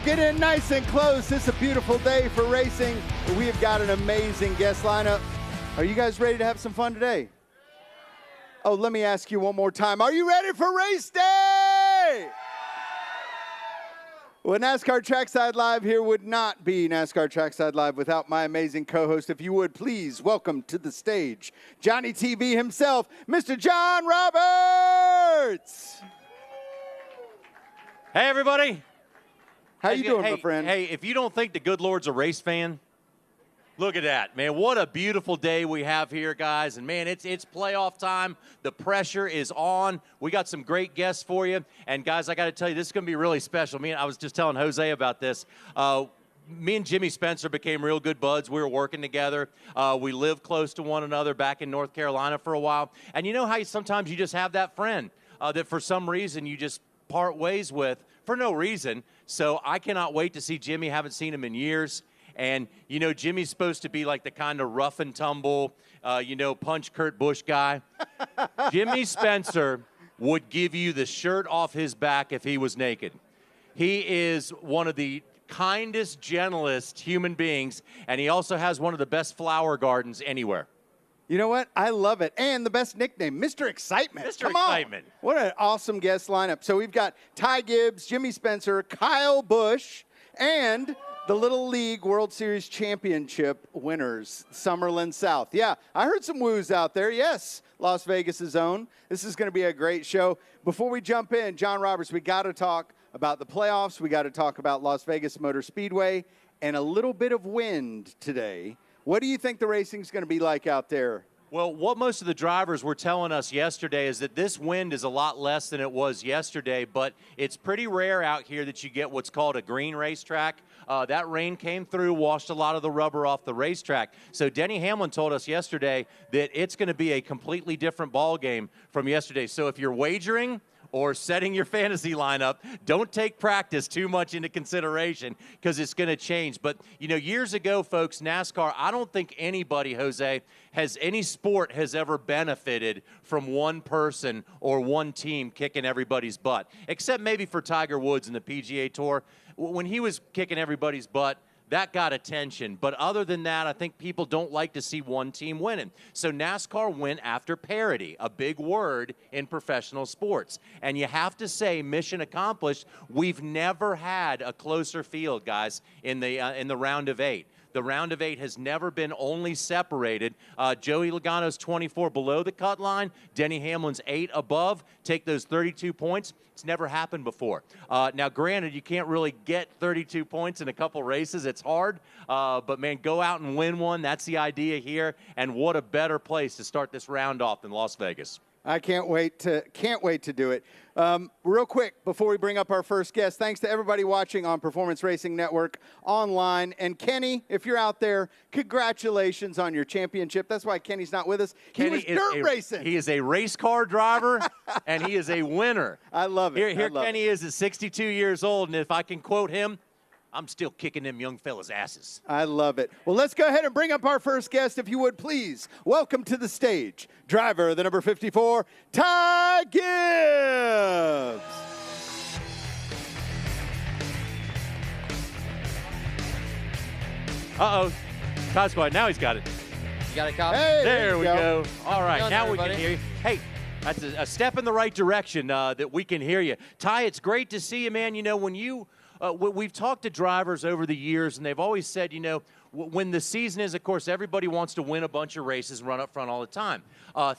Get in nice and close. It's a beautiful day for racing. We have got an amazing guest lineup. Are you guys ready to have some fun today? Oh, let me ask you one more time. Are you ready for race day? Well, NASCAR Trackside Live here would not be NASCAR Trackside Live without my amazing co-host. If you would, please welcome to the stage Johnny TV himself, Mr. John Roberts. Hey, everybody. How you doing, my friend? Hey, if you don't think the good Lord's a race fan, look at that, man. What a beautiful day we have here, guys. And, man, it's playoff time. The pressure is on. We got some great guests for you. And, guys, I got to tell you, this is going to be really special. I was just telling Jose about this. Me and Jimmy Spencer became real good buds. We were working together. We lived close to one another back in North Carolina for a while. And you know how sometimes you just have that friend that for some reason you just part ways with for no reason. So I cannot wait to see Jimmy. Haven't seen him in years. And, you know, Jimmy's supposed to be like the kind of rough and tumble, punch Kurt Busch guy. Jimmy Spencer would give you the shirt off his back if he was naked. He is one of the kindest, gentlest human beings, and he also has one of the best flower gardens anywhere. You know what? I love it. And the best nickname, Mr. Excitement. Mr. Excitement. What an awesome guest lineup. So we've got Ty Gibbs, Jimmy Spencer, Kyle Busch, and the Little League World Series Championship winners, Summerlin South. Yeah, I heard some woos out there. Yes, Las Vegas' own. This is going to be a great show. Before we jump in, John Roberts, we got to talk about the playoffs. We got to talk about Las Vegas Motor Speedway and a little bit of wind today. What do you think the racing's going to be like out there? Well, what most of the drivers were telling us yesterday is that this wind is a lot less than it was yesterday, but it's pretty rare out here that you get what's called a green racetrack. That rain came through, washed a lot of the rubber off the racetrack. So Denny Hamlin told us yesterday that it's going to be a completely different ball game from yesterday. So if you're wagering or setting your fantasy lineup, don't take practice too much into consideration because it's going to change. But, you know, years ago, folks, NASCAR, I don't think anybody, Jose, any sport has ever benefited from one person or one team kicking everybody's butt, except maybe for Tiger Woods in the PGA Tour. When he was kicking everybody's butt, that got attention. But other than that, I think people don't like to see one team winning. So NASCAR went after parity, a big word in professional sports. And you have to say, mission accomplished. We've never had a closer field, guys, in the round of 8. The round of 8 has never been only separated. Joey Logano's 24 below the cut line. Denny Hamlin's 8 above. Take those 32 points. It's never happened before. Now, granted, you can't really get 32 points in a couple races. It's hard. But, man, go out and win one. That's the idea here. And what a better place to start this round off than Las Vegas. I can't wait to do it. Real quick, before we bring up our first guest, thanks to everybody watching on Performance Racing Network online. And Kenny, if you're out there, congratulations on your championship. That's why Kenny's not with us. He was dirt racing. He is a race car driver, and he is a winner. I love it. Here Kenny is at 62 years old, and if I can quote him, I'm still kicking them young fellas' asses. I love it. Well, let's go ahead and bring up our first guest, if you would, please. Welcome to the stage, driver of the number 54, Ty Gibbs. Uh-oh. Ty Squad, now he's got it. You got a copy? Hey, there we go. All right, Done, now everybody. we can hear you. Hey, that's a step in the right direction that we can hear you. Ty, it's great to see you, man. You know, when you we've talked to drivers over the years, and they've always said, you know, when the season is, of course, everybody wants to win a bunch of races and run up front all the time.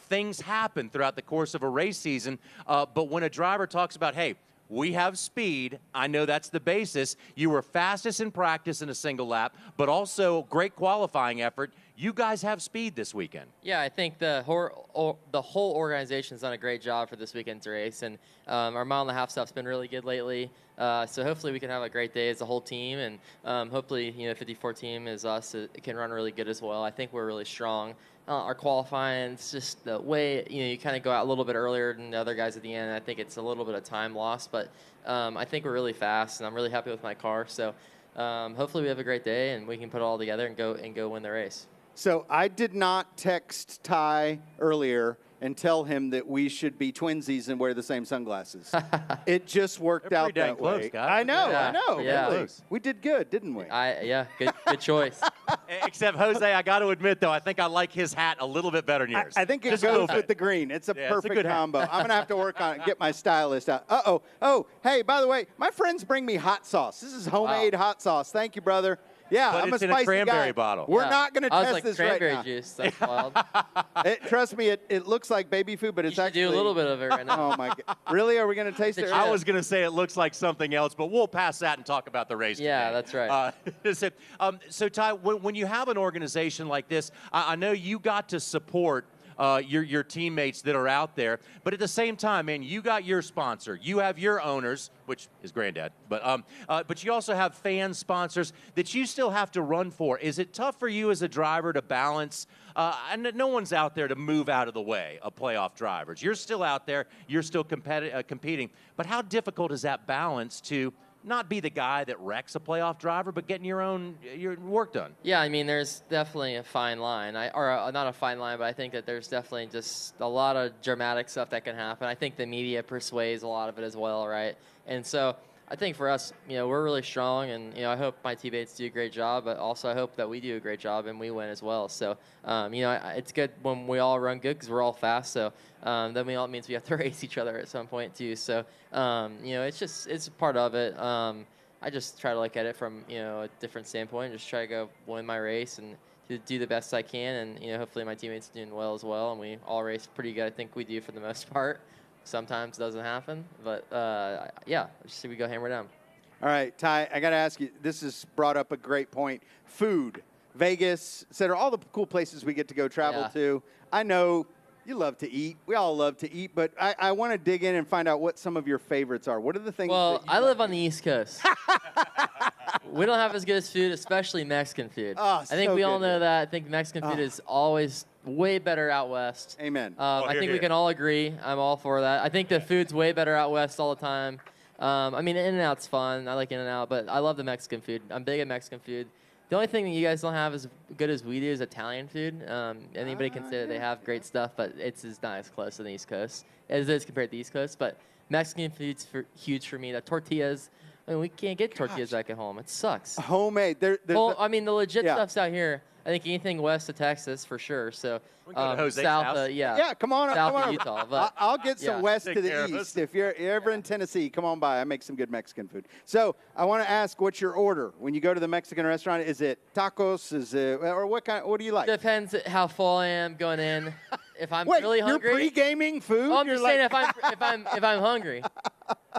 Things happen throughout the course of a race season, but when a driver talks about, hey, we have speed, I know that's the basis. You were fastest in practice in a single lap, but also great qualifying effort. You guys have speed this weekend. Yeah, I think the whole organization's done a great job for this weekend's race, and our mile-and-a-half stuff's been really good lately. So hopefully we can have a great day as a whole team, and hopefully, you know, 54 team is us. It can run really good as well. I think we're really strong. Our qualifying, it's just the way, you know, you kind of go out a little bit earlier than the other guys at the end. I think it's a little bit of time lost, but I think we're really fast, and I'm really happy with my car. So hopefully we have a great day, and we can put it all together and go win the race. So I did not text Ty earlier and tell him that we should be twinsies and wear the same sunglasses. It just worked They're out pretty dang that close, way. guys. I know, Yeah. I know. Yeah. Really. We did good, didn't we? Yeah, good choice. Except, Jose, I got to admit, though, I think I like his hat a little bit better than yours. I think it Just a little goes with bit. the green. It's a Yeah, it's a perfect good hat. combo. I'm going to have to work on it, get my stylist out. Uh-oh. Oh, hey, by the way, my friends bring me hot sauce. This is homemade hot sauce. Thank you, brother. Yeah, But I'm it's a in a spicy cranberry guy. bottle. We're Yeah. not going to I was test like this right cranberry now. juice. That's wild. Trust me, it looks like baby food, but You it's should actually do a little bit of it right now. Oh my God! Really? Are we going to taste it? Yeah. Right I now? was going to say it looks like something else, but we'll pass that and talk about the race Yeah, today. that's right. So, Ty, when you have an organization like this, I know you got to support your teammates that are out there, but at the same time, man, you got your sponsor, you have your owners, which is Granddad, but you also have fan sponsors that you still have to run for. Is it tough for you as a driver to balance? And no one's out there to move out of the way of playoff drivers. You're still out there. You're still competing. But how difficult is that balance to not be the guy that wrecks a playoff driver, but getting your work done? Yeah, I mean, there's definitely a fine line. Not a fine line, but I think that there's definitely just a lot of dramatic stuff that can happen. I think the media persuades a lot of it as well, right? And so I think for us, we're really strong, and I hope my teammates do a great job, but also I hope that we do a great job and we win as well. So, it's good when we all run good because we're all fast. So then it means we have to race each other at some point too. So it's a part of it. I just try to look at it from a different standpoint, just try to go win my race and to do the best I can, and hopefully my teammates are doing well as well, and we all race pretty good. I think we do for the most part. Sometimes it doesn't happen, but just we go hammer down. All right, Ty, I got to ask you, this has brought up a great point. Food, Vegas, et cetera, all the cool places we get to go travel to. I know you love to eat. We all love to eat, but I want to dig in and find out what some of your favorites are. What are the things Well, that you I live on the East Coast. We don't have as good as food, especially Mexican food. Oh, I think so we all good. know that. I think Mexican food is always way better out west. Amen. I think we can all agree. I'm all for that. I think the food's way better out west all the time. I mean, In-N-Out's fun. I like In-N-Out, but I love the Mexican food. I'm big at Mexican food. The only thing that you guys don't have as good as we do is Italian food. Anybody can say that they have great stuff, but it's not as close to the East Coast as it is compared to the East Coast. But Mexican food's huge for me. The tortillas, I mean, we can't get tortillas back at home. It sucks. Homemade. Well, I mean, the legit Yeah. stuff's out here. I think anything west of Texas for sure. So We can go to Jose's south, house. Yeah, come on up. south Come of on. Utah. But I'll get some yeah. west Take to care the of east. us. If you're ever in Tennessee, come on by. I make some good Mexican food. So I want to ask, what's your order when you go to the Mexican restaurant? Is it tacos? Is it or what kind? What do you like? depends how full I am going in. If I'm Wait, really hungry, you're pre-gaming food? oh, I'm You're just like, saying if I'm hungry,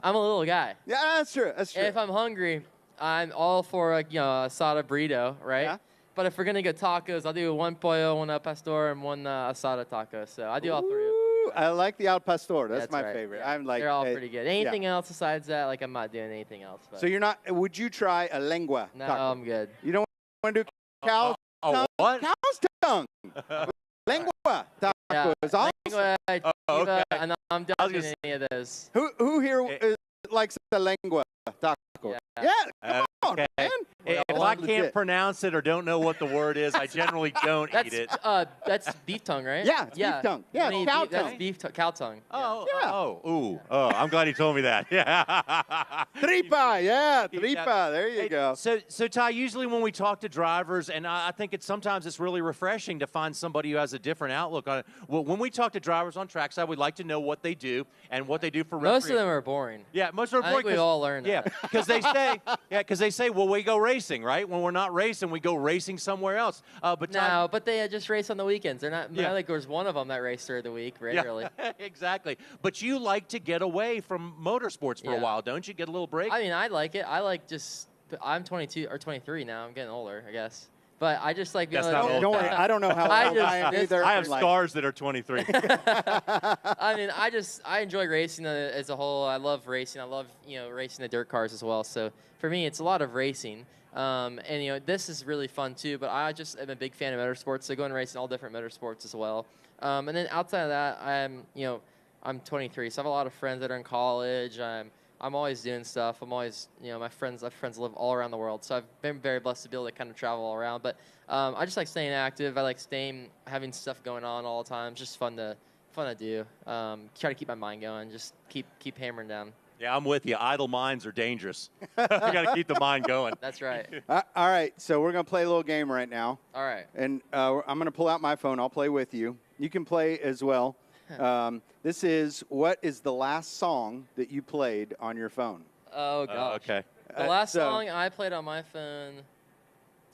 I'm a little guy. Yeah, that's true. That's true. If I'm hungry, I'm all for a asada burrito, right? Yeah. But if we're gonna get tacos, I'll do one pollo, one al pastor, and one asada taco. So I do all three of them. Ooh, I like the al pastor. That's my right. favorite. Yeah. I'm like they're all eh, pretty good. yeah. Anything else besides that, like I'm not doing anything else. But So you're not? Would you try a lengua no, taco? I'm good. You don't want to do cow's tongue? What? Cow's tongue. Lengua taco Yeah. is awesome. Lengua, Oh, chiva, okay. and I'm done I was doing gonna any of those. Who here likes the lengua taco? Yeah. Come on, Okay. man. If Well, I legit. can't pronounce it or don't know what the word is, I generally don't eat it. That's beef tongue, right? Yeah, it's beef tongue. Yeah, I mean, cow That's tongue. beef cow tongue. Oh, Yeah. oh, I'm glad he told me that. Yeah. Tripa, yeah, Keep tripa. that- There you Hey, go. So Ty, usually when we talk to drivers, and I think sometimes it's really refreshing to find somebody who has a different outlook on it. Well, when we talk to drivers on Trackside, we'd like to know what they do and what they do for Most of recreation. them are boring. Yeah, most of I them think we've all learned Yeah, that. because they say, well, we go racing, right? When we're not racing, we go racing somewhere else. But Ty, No, but they just race on the weekends. They're not. Yeah. I think there's one of them that raced during the week regularly. Yeah, exactly. But you like to get away from motorsports for a Yeah. while, don't you? Get a little break. I mean, I like it. I like just. I'm 22 or 23 now. I'm getting older, I guess. But I just like being That's able not to- old. Don't worry, I don't know how I old just- I am this- either. I have I'm like- scars that are 23. I mean, I enjoy racing as a whole. I love racing. I love racing the dirt cars as well. So for me, it's a lot of racing. And this is really fun too. But I just am a big fan of motorsports. So going racing all different motorsports as well. And then outside of that, I'm 23, so I have a lot of friends that are in college. I'm always doing stuff. I'm always, my friends live all around the world. So I've been very blessed to be able to kind of travel all around. But I just like staying active. I like having stuff going on all the time. It's just fun to fun to do. Try to keep my mind going. Just keep hammering down. Yeah, I'm with you. Idle minds are dangerous. You got to keep the mind going. That's right. All right, so we're going to play a little game right now. All right. And I'm going to pull out my phone. I'll play with you. You can play as well. This is, what is the last song that you played on your phone? Oh, gosh. Okay. The last song I played on my phone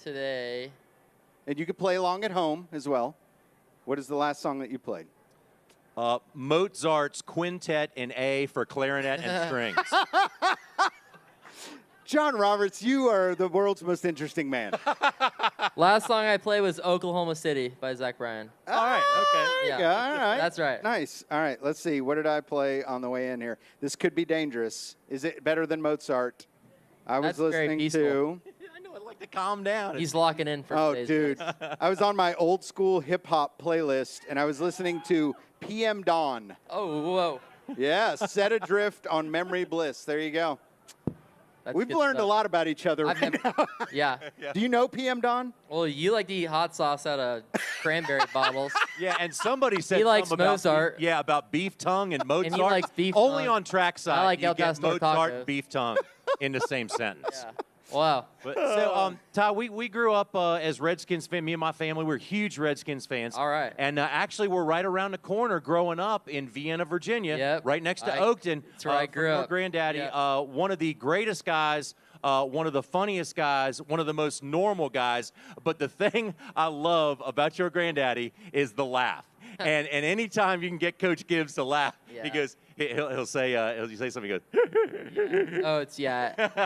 today. And you could play along at home as well. What is the last song that you played? Mozart's Quintet in A for clarinet and strings. John Roberts, you are the world's most interesting man. Last song I played was Oklahoma City by Zach Bryan. All right, okay. Yeah. Yeah, all right. That's right. Nice. All right, let's see. What did I play on the way in here? This could be dangerous. Is it better than Mozart? I was That's very listening peaceful. to. I know, I'd like to calm down. He's locking in for Oh, today's dude. race. I was on my old school hip hop playlist, and I was listening to PM Dawn. Oh, whoa. Yeah, Set Adrift on Memory Bliss. There you go. That's We've good learned a stuff. lot about each other I've right never- now. Yeah. Do you know PM Dawn? Well, you like to eat hot sauce out of cranberry bottles. Yeah, and somebody said He likes something about Mozart. about beef tongue and Mozart. he likes beef Only tongue. on Trackside I like you El get Pastor Mozart tacos. and beef tongue in the same sentence. Yeah. Wow. But, so, Ty, we grew up as Redskins fans. Me and my family were huge Redskins fans. All right. And actually, we're right around the corner growing up in Vienna, Virginia, Yep. right next to Oakton. That's where I from grew your up. granddaddy, Yep. one of the greatest guys, one of the funniest guys, one of the most normal guys. But the thing I love about your granddaddy is the laugh. and anytime you can get Coach Gibbs to laugh, Yeah. he goes, he'll say something. He goes, Oh,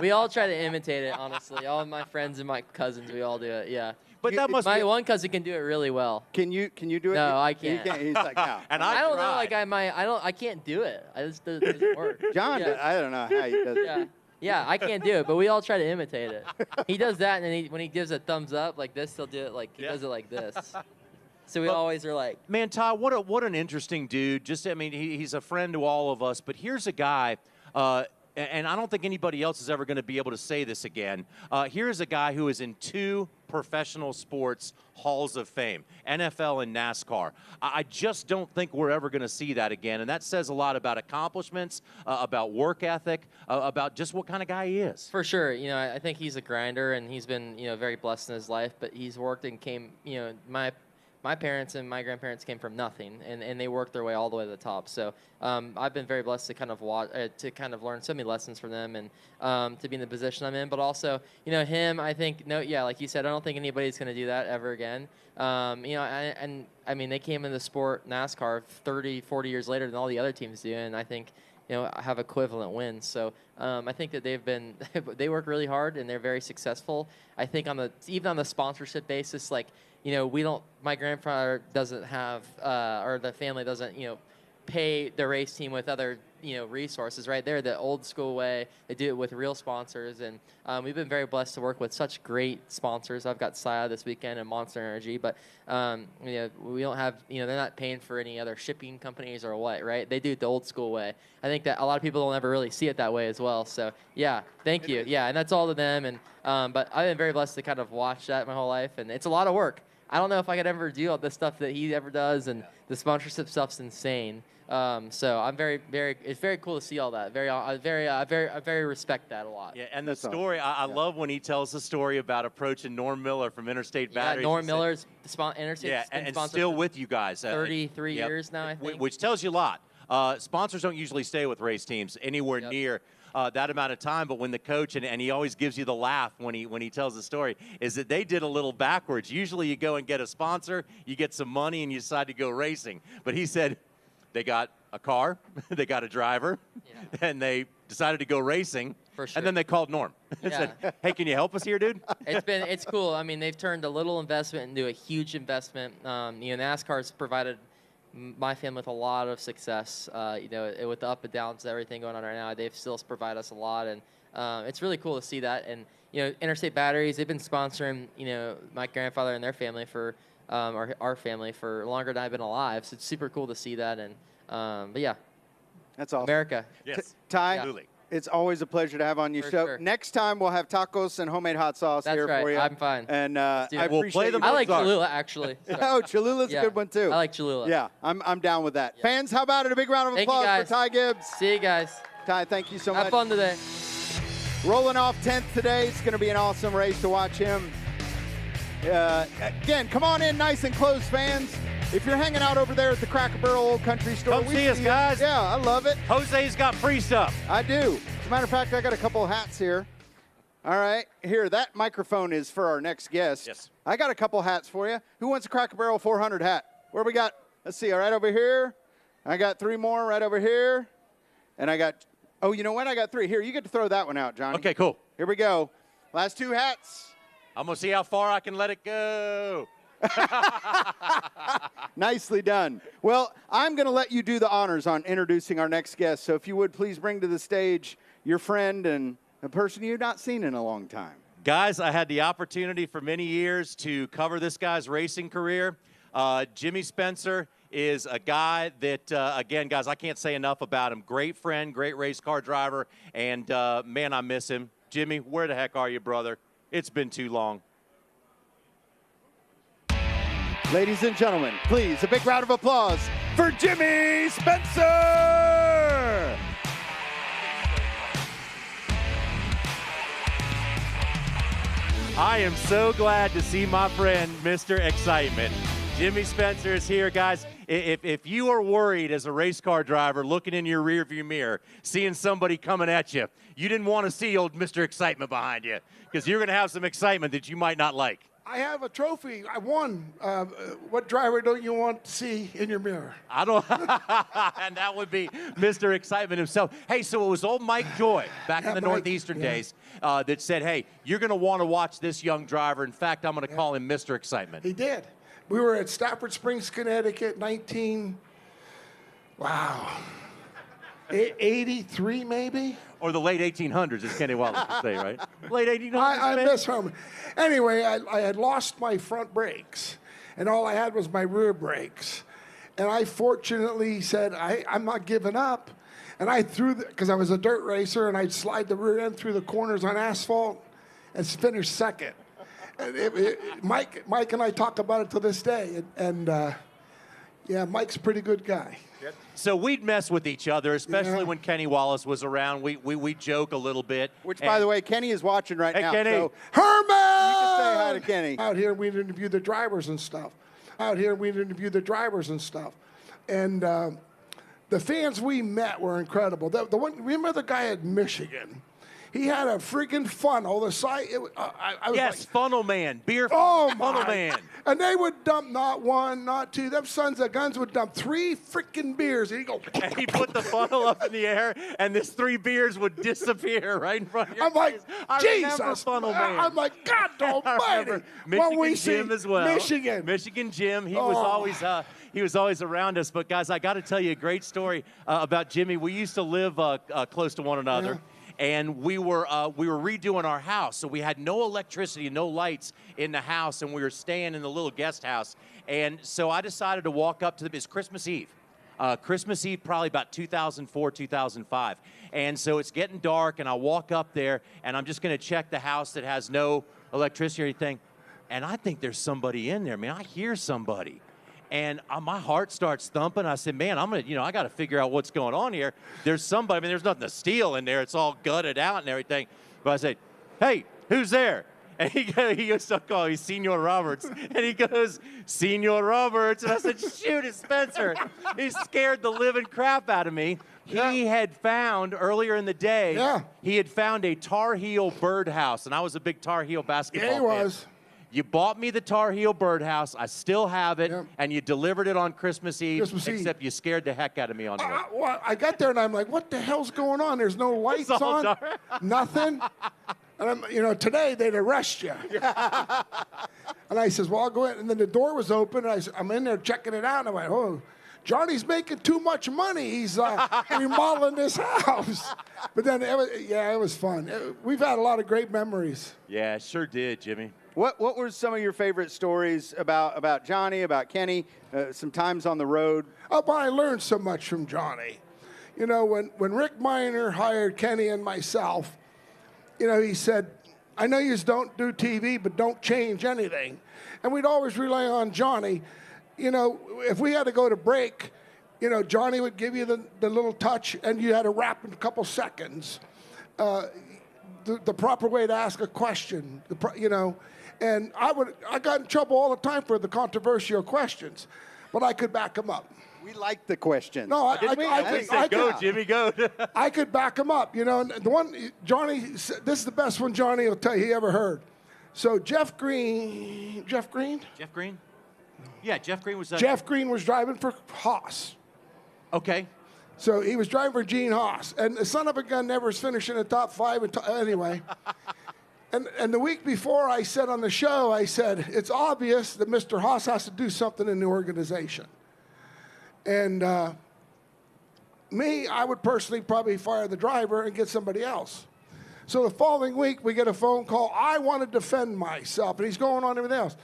we all try to imitate it, honestly. All of my friends and my cousins, we all do it. Yeah. but that must My be. one cousin can do it really well. Can you do it? No, I He can't. He's like, no. And I don't know. tried. Like I can't do it. I just it doesn't work. John, Yeah. I don't know how he does it. Yeah. Yeah, I can't do it, but we all try to imitate it. He does that, and then when he gives a thumbs up like this, he'll do it like he Yeah. does it like this. So we Well, always are like, Man, Ty, what an interesting dude. He's a friend to all of us. But here's a guy, and I don't think anybody else is ever going to be able to say this again. Here's a guy who is in 2 professional sports halls of fame, NFL and NASCAR. I just don't think we're ever going to see that again, and that says a lot about accomplishments, about work ethic, about just what kind of guy he is. for sure. I think he's a grinder, and he's been very blessed in his life. But he's worked and came. My parents and my grandparents came from nothing, and they worked their way all the way to the top. So I've been very blessed to kind of learn so many lessons from them, and to be in the position I'm in. But also, him, I think, like you said, I don't think anybody's going to do that ever again. And I mean, they came in the sport NASCAR 30, 40 years later than all the other teams do, and I think have equivalent wins. So I think that they work really hard and they're very successful. I think even on the sponsorship basis, like, my grandfather doesn't have, or the family doesn't, pay the race team with other, resources, right? They're the old school way. They do it with real sponsors. And we've been very blessed to work with such great sponsors. I've got Saya this weekend and Monster Energy, but, we don't have, they're not paying for any other shipping companies or what, right? They do it the old school way. I think that a lot of people don't ever really see it that way as well. So yeah, thank you. Yeah. And that's all to them. And, but I've been very blessed to kind of watch that my whole life, and it's a lot of work. I don't know if I could ever do all the stuff that he ever does, and the sponsorship stuff's insane. So I'm it's very cool to see all that. I very respect that a lot. Yeah, and the story, I love when he tells the story about approaching Norm Miller from Interstate Batteries. Norm Miller's Interstate. Yeah, been and sponsored still for with you guys. 33 Yep. years now, I think. Which tells you a lot. Sponsors don't usually stay with race teams anywhere near that amount of time, but when the coach, and he always gives you the laugh when he tells the story, is that they did a little backwards. Usually you go and get a sponsor, you get some money, and you decide to go racing. But he said they got a car, they got a driver, and they decided to go racing. For sure. And then they called Norm and said, "Hey, can you help us here, dude?" It's cool. I mean, they've turned a little investment into a huge investment. NASCAR's provided my family with a lot of success. With the up and downs, everything going on right now, they've still provided us a lot, and it's really cool to see that. And Interstate Batteries, they've been sponsoring my grandfather and their family for our family for longer than I've been alive. So it's super cool to see that. And but yeah, That's awesome. America. Yes. Ty, Absolutely. It's always a pleasure to have on your For show. sure. Next time we'll have tacos and homemade hot sauce That's here right. for you. I'm fine. And do it. I We'll appreciate play the you. I like Mozart. Cholula, actually. Oh, Cholula's a good one too. I like Cholula. Yeah, I'm down with that. Fans, how about it? A big round of Thank you, applause guys. for Ty Gibbs. See you guys. Ty, thank you so Have much. fun today. Rolling off 10th today. It's going to be an awesome race to watch him. Again, come on in nice and close, fans. If you're hanging out over there at the Cracker Barrel Old Country Store, Come we see us, you. guys. Yeah, I love it. Jose's got free stuff. I do. As a matter of fact, I got a couple of hats here. All right, here, that microphone is for our next guest. Yes. I got a couple hats for you. Who wants a Cracker Barrel 400 hat? Where we got? Let's see, right over here. I got 3 more right over here. And I got, oh, you know what? I got 3. Here, you get to throw that one out, Johnny. Okay, cool. Here we go. Last 2 hats. I'm going to see how far I can let it go. Nicely done. Well, I'm going to let you do the honors on introducing our next guest. So if you would please bring to the stage your friend and a person you've not seen in a long time. Guys, I had the opportunity for many years to cover this guy's racing career. Jimmy Spencer is a guy that, again, guys, I can't say enough about him. Great friend, great race car driver, and, man, I miss him. Jimmy, where the heck are you, brother? It's been too long. Ladies and gentlemen, please, a big round of applause for Jimmy Spencer! I am so glad to see my friend, Mr. Excitement. Jimmy Spencer is here, guys. If you are worried as a race car driver looking in your rearview mirror, seeing somebody coming at you, you didn't want to see old Mr. Excitement behind you because you're going to have some excitement that you might not like. I have a trophy. I won. What driver don't you want to see in your mirror? I don't, and that would be Mr. Excitement himself. Hey, so it was old Mike Joy back in the Mike, Northeastern days that said, hey, you're going to want to watch this young driver. In fact, I'm going to call him Mr. Excitement. He did. We were at Stafford Springs, Connecticut, 83 maybe? Or the late 1800s, as Kenny Wallace would say, right? Late 1800s, I man? miss home. Anyway, I had lost my front brakes, and all I had was my rear brakes. And I fortunately said, I'm not giving up. And I threw, because I was a dirt racer, and I'd slide the rear end through the corners on asphalt and finish second. And Mike and I talk about it to this day. And yeah, Mike's a pretty good guy. So we'd mess with each other, especially when Kenny Wallace was around. We joke a little bit. Which, by the way, Kenny is watching right now. Kenny. So Herman! you can say hi to Kenny. Out here, we'd interview the drivers and stuff. And the fans we met were incredible. The one, remember the guy at Michigan? He had a freaking funnel. The side, I was Yes, like, Funnel Man, beer oh Funnel my! Man. And they would dump not one, not two. Them sons of guns would dump 3 freaking beers, and he'd go. And he put the funnel up in the air, and this 3 beers would disappear right in front of your I'm like, face. I remember Jesus! Funnel Man. I'm like, God I almighty! remember When we Michigan Jim see as well. Michigan Jim. He Oh. was always around us. But guys, I got to tell you a great story about Jimmy. We used to live close to one another. Yeah. And we were redoing our house, so we had no electricity, no lights in the house, and we were staying in the little guest house. And so I decided to walk up to it's Christmas Eve. Christmas Eve, probably about 2004, 2005. And so it's getting dark, and I walk up there, and I'm just going to check the house that has no electricity or anything. And I think there's somebody in there, man. I hear somebody. And my heart starts thumping. I said, man, I got to figure out what's going on here. There's somebody, I mean, there's nothing to steal in there. It's all gutted out and everything. But I said, hey, who's there? And he goes to call, he's Senor Roberts. And he goes, Senor Roberts. And I said, shoot, it's Spencer. He scared the living crap out of me. Yeah. He had found, earlier in the day, he had found a Tar Heel birdhouse. And I was a big Tar Heel basketball fan. Yeah, he was. You bought me the Tar Heel birdhouse. I still have it, Yep. and you delivered it on Christmas Eve. Christmas Eve. Except you scared the heck out of me on the way. Well, I got there and I'm like, what the hell's going on? There's no lights all on, dark. nothing. And today they'd arrest you. And I says, well, I'll go in. And then the door was open, and I'm in there checking it out. And I went, oh, Johnny's making too much money. He's remodeling this house. But then, it was fun. We've had a lot of great memories. Yeah, sure did, Jimmy. What were some of your favorite stories about Johnny, about Kenny, some times on the road? Oh, but I learned so much from Johnny. You know, when Rick Miner hired Kenny and myself, you know, he said, I know you don't do TV, but don't change anything. And we'd always rely on Johnny. You know, if we had to go to break, you know, Johnny would give you the little touch, and you had to wrap in a couple seconds. The proper way to ask a question, you know. And I got in trouble all the time for the controversial questions, but I could back them up. We liked the questions. No, Go, Jimmy, go. I could back him up, you know. And the one, Johnny, this is the best one Johnny will tell you he ever heard. So Jeff Green? Yeah, Jeff Green was. Jeff Green was driving for Haas. Okay. So he was driving for Gene Haas, and the son of a gun never was finishing in the top 5. Anyway, and the week before, I said on the show, I said it's obvious that Mr. Haas has to do something in the organization. And I would personally probably fire the driver and get somebody else. So the following week, we get a phone call. I want to defend myself, and he's going on everything else.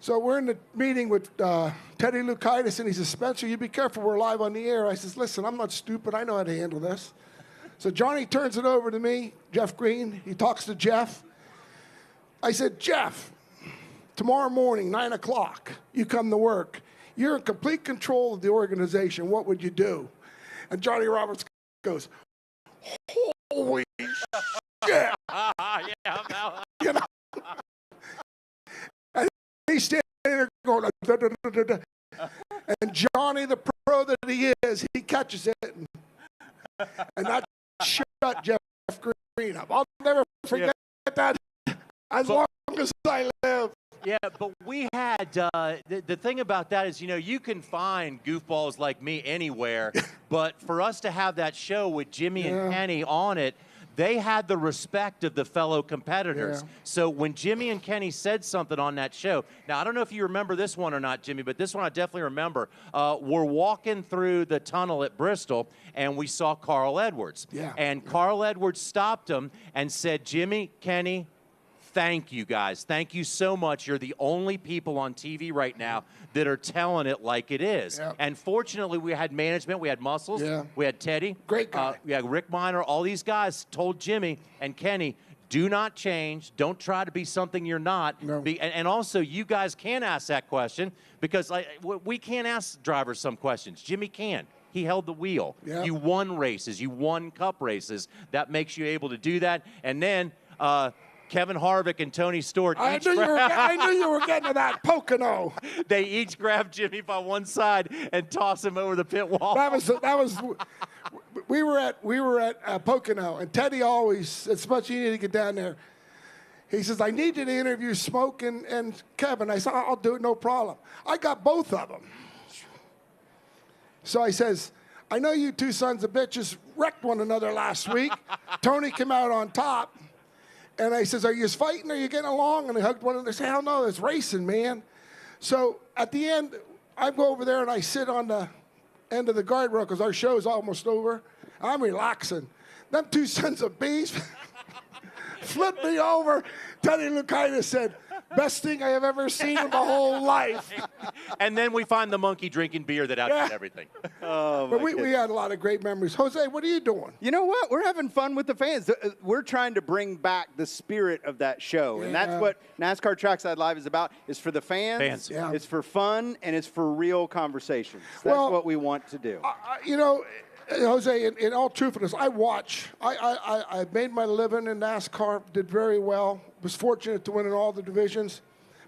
So we're in the meeting with Teddy Lukaitis, and he says, Spencer, you be careful, we're live on the air. I says, listen, I'm not stupid. I know how to handle this. So Johnny turns it over to me, Jeff Green. He talks to Jeff. I said, Jeff, tomorrow morning, 9 o'clock, you come to work. You're in complete control of the organization. What would you do? And Johnny Roberts goes, holy shit. You know? And he's standing there going, da, da, da, da, da. And Johnny, the pro that he is, he catches it. And that shut Jeff Green up. I'll never forget that as long as I live. Yeah, but we had, the thing about that is, you know, you can find goofballs like me anywhere, but for us to have that show with Jimmy and Kenny on it, they had the respect of the fellow competitors. Yeah. So when Jimmy and Kenny said something on that show, now I don't know if you remember this one or not, Jimmy, but this one I definitely remember. We're walking through the tunnel at Bristol, and we saw Carl Edwards. Yeah. And Carl Edwards stopped him and said, Jimmy, Kenny, thank you, guys. Thank you so much. You're the only people on TV right now that are telling it like it is. Yep. And fortunately, we had management. We had Muscles. Yeah. We had Teddy. Great guy. We had Rick Miner. All these guys told Jimmy and Kenny, do not change. Don't try to be something you're not. No. And also, you guys can ask that question because we can't ask drivers some questions. Jimmy can. He held the wheel. Yep. You won races. You won cup races. That makes you able to do that. And then Kevin Harvick and Tony Stewart. I knew you were getting to that Pocono. They each grabbed Jimmy by one side and tossed him over the pit wall. That was. We were at Pocono, and Teddy always, it's much you need to get down there. He says, I need you to interview Smoke and Kevin. I said, I'll do it, no problem. I got both of them. So I says, I know you two sons of bitches wrecked one another last week. Tony came out on top. And I says, are you fighting? Are you getting along? And they hugged one another. They say, hell no, it's racing, man. So at the end, I go over there and I sit on the end of the guardrail because our show's almost over. I'm relaxing. Them two sons of bees flipped me over. Teddy Lukaitis said, best thing I have ever seen in my whole life. And then we find the monkey drinking beer that outdid everything. Oh, but we had a lot of great memories. Jose, what are you doing? You know what? We're having fun with the fans. We're trying to bring back the spirit of that show. And that's what NASCAR Trackside Live is about, is for the fans. Yeah. It's for fun, and it's for real conversations. That's what we want to do. You know, Jose, in all truthfulness, I made my living in NASCAR, did very well, was fortunate to win in all the divisions.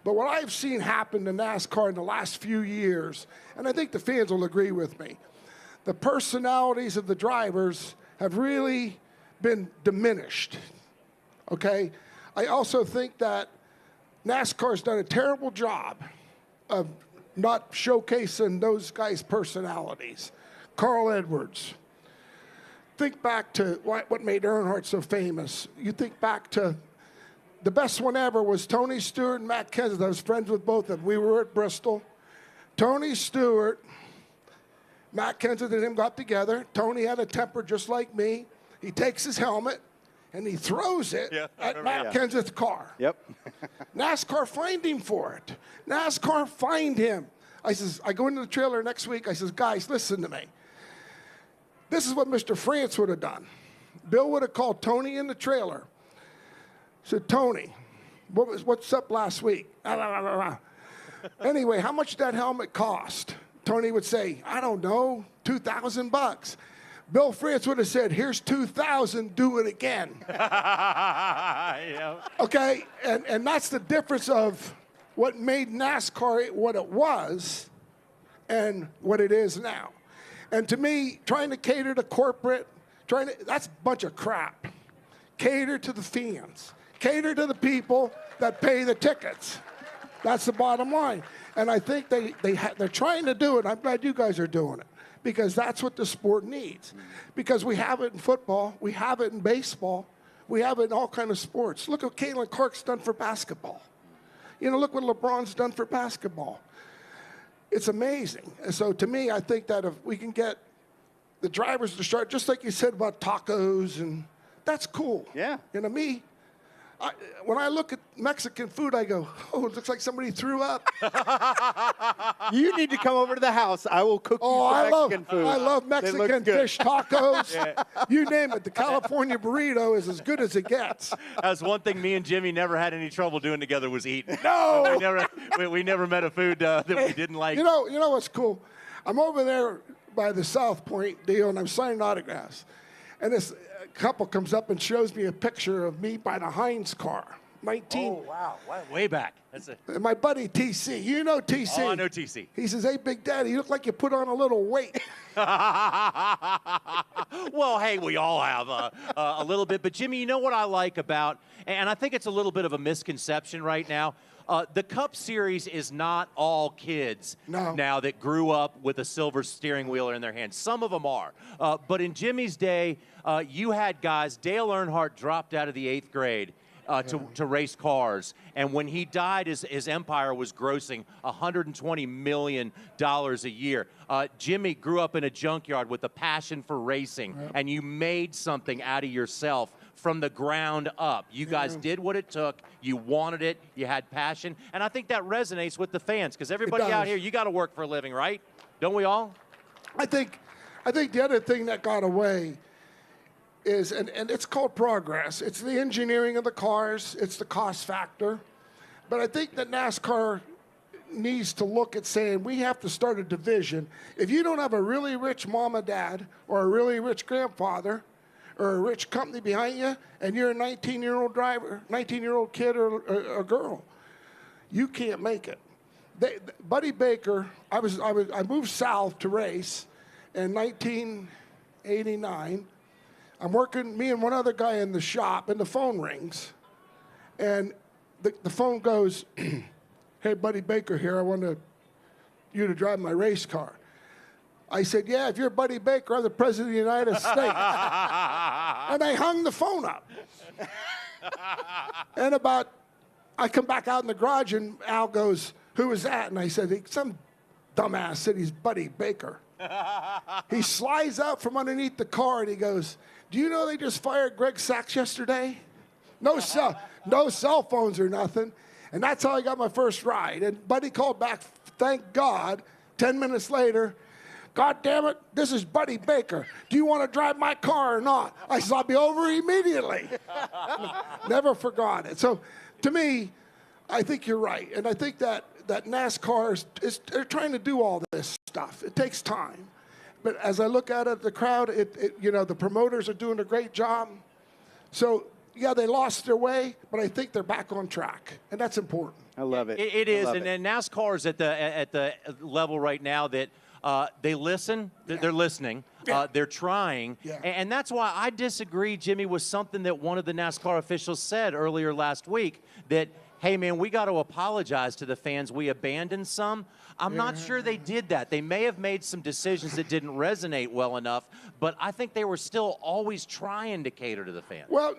But what I've seen happen to NASCAR in the last few years, and I think the fans will agree with me, the personalities of the drivers have really been diminished, okay? I also think that NASCAR's done a terrible job of not showcasing those guys' personalities. Carl Edwards. Think back to what made Earnhardt so famous. You think back to the best one ever was Tony Stewart and Matt Kenseth. I was friends with both of them. We were at Bristol. Tony Stewart, Matt Kenseth and him got together. Tony had a temper just like me. He takes his helmet and he throws it at Matt Kenseth's car. Yep. NASCAR fined him for it. NASCAR fined him. I go into the trailer next week. I says, guys, listen to me. This is what Mr. France would have done. Bill would have called Tony in the trailer. Said, Tony, what's up last week? Anyway, how much did that helmet cost? Tony would say, I don't know, $2,000. Bill France would have said, here's $2,000, do it again. Yeah. Okay, and that's the difference of what made NASCAR what it was and what it is now. And to me, trying to cater to corporate, that's a bunch of crap. Cater to the fans. Cater to the people that pay the tickets. That's the bottom line. And I think they're trying to do it. I'm glad you guys are doing it because that's what the sport needs. Because we have it in football. We have it in baseball. We have it in all kinds of sports. Look what Caitlin Clark's done for basketball. You know, look what LeBron's done for basketball. It's amazing. And so to me, I think that if we can get the drivers to start, just like you said about tacos, and that's cool. Yeah. You know, when I look at Mexican food, I go, oh, it looks like somebody threw up. You need to come over to the house. I will cook you some Mexican food. I love They look Mexican good. fish tacos. Yeah. You name it. The California burrito is as good as it gets. That's one thing me and Jimmy never had any trouble doing together was eating. No. we never met a food that we didn't like. You know what's cool? I'm over there by the South Point deal, and I'm signing autographs. And this couple comes up and shows me a picture of me by the Heinz car. 19. Oh, wow. Way back. That's it. And my buddy TC, you know TC. Oh, I know TC. He says, hey, Big Daddy, you look like you put on a little weight. Well, hey, we all have a little bit. But, Jimmy, you know what I like about, and I think it's a little bit of a misconception right now, the Cup Series is not all kids now that grew up with a silver steering wheel in their hands. Some of them are. But in Jimmy's day, you had guys, Dale Earnhardt dropped out of the 8th grade to race cars. And when he died, his empire was grossing $120 million a year. Jimmy grew up in a junkyard with a passion for racing, and you made something out of yourself from the ground up. You guys did what it took. You wanted it. You had passion. And I think that resonates with the fans because everybody out here, you got to work for a living, right? Don't we all? I think the other thing that got away is, and it's called progress. It's the engineering of the cars. It's the cost factor. But I think that NASCAR needs to look at saying we have to start a division. If you don't have a really rich mom and dad or a really rich grandfather or a rich company behind you and you're a 19-year-old driver, 19-year-old kid or a girl, you can't make it. Buddy Baker, I moved south to race in 1989. I'm working, me and one other guy in the shop, and the phone rings. And the phone goes, hey, Buddy Baker here, I want you to drive my race car. I said, yeah, if you're Buddy Baker, I'm the President of the United States. And I hung the phone up. And I come back out in the garage, and Al goes, who is that? And I said, some dumbass said he's Buddy Baker. He slides out from underneath the car, and he goes, do you know they just fired Greg Sachs yesterday? No cell phones or nothing. And that's how I got my first ride. And Buddy called back, thank God, 10 minutes later, God damn it, this is Buddy Baker. Do you want to drive my car or not? I said, I'll be over immediately. Never forgot it. So to me, I think you're right. And I think that NASCAR they're trying to do all this stuff. It takes time. But as I look at it, the crowd, the promoters are doing a great job. So, yeah, they lost their way, but I think they're back on track, and that's important. I love it. It is, and NASCAR is at the level right now that they listen. They're listening. Yeah. They're trying, and that's why I disagree, Jimmy, with something that one of the NASCAR officials said earlier last week that, hey, man, we got to apologize to the fans. We abandoned some. I'm not sure they did that. They may have made some decisions that didn't resonate well enough, but I think they were still always trying to cater to the fans. Well,